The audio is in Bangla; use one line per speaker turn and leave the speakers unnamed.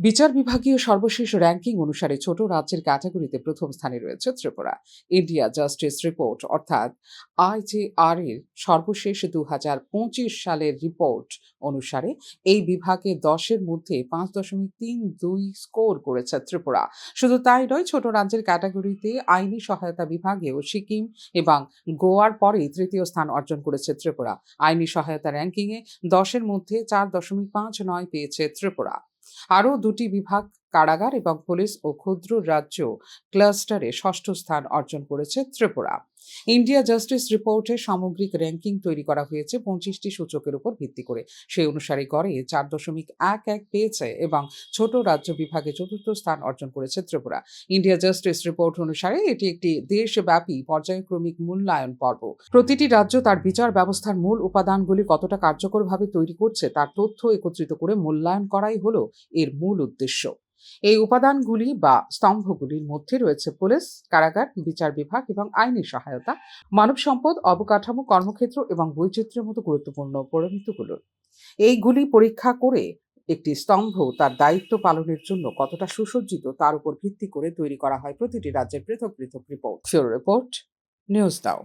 বিচার বিভাগীয় সর্বশেষ র্যাঙ্কিং অনুসারে ছোট রাজ্যের ক্যাটাগরিতে প্রথম স্থানে রয়েছে ত্রিপুরা। ইন্ডিয়া জাস্টিস রিপোর্ট অর্থাৎ IJR এর সর্বশেষ 2025 সালের রিপোর্ট অনুসারে এই বিভাগে 10-এর মধ্যে 5.32 স্কোর করেছে ত্রিপুরা। শুধু তাই নয়, ছোট রাজ্যের ক্যাটাগরিতে আইনি সহায়তা বিভাগেও সিকিম এবং গোয়ার পরে তৃতীয় স্থান অর্জন করেছে ত্রিপুরা। আইনি সহায়তা র্যাঙ্কিংয়ে 10-এর মধ্যে 4.59 পেয়েছে ত্রিপুরা। আরও দুটি বিভাগ কারাগার এবং পুলিশ ও ক্ষুদ্র রাজ্য ক্লাস্টারে ষষ্ঠ স্থান অর্জন করেছে ত্রিপুরা। ইন্ডিয়া জাস্টিস রিপোর্টের সামগ্রিক র্যাঙ্কিং তৈরি করা হয়েছে 25টি সূচকের উপর ভিত্তি করে। সেই অনুসারে গড়ে 4.11 পেয়েছে এবং ছোট রাজ্য বিভাগে চতুর্থ স্থান অর্জন করেছে ত্রিপুরা। ইন্ডিয়া জাস্টিস রিপোর্ট অনুসারে এটি একটি দেশব্যাপী পর্যায়ক্রমিক মূল্যায়ন পর্ব। প্রতিটি রাজ্য তার বিচার ব্যবস্থার মূল উপাদানগুলি কতটা কার্যকরভাবে তৈরি করছে তার তথ্য একত্রিত করে মূল্যায়ন করাই হলো এর মূল উদ্দেশ্য। এই উপাদানগুলি বা স্তম্ভগুলির মধ্যে রয়েছে পুলিশ, কারাগার, বিচার বিভাগ এবং আইনি সহায়তা, মানব সম্পদ, অবকাঠামো, কর্মক্ষেত্র এবং বৈচিত্র্যের মতো গুরুত্বপূর্ণ পরামিতিগুলো। এইগুলি পরীক্ষা করে একটি স্তম্ভ তার দায়িত্ব পালনের জন্য কতটা সুসজ্জিত তার উপর ভিত্তি করে তৈরি করা হয় প্রতিটি রাজ্যের পৃথক পৃথক রিপোর্ট। ফিউরো রিপোর্ট, নিউজ নাও।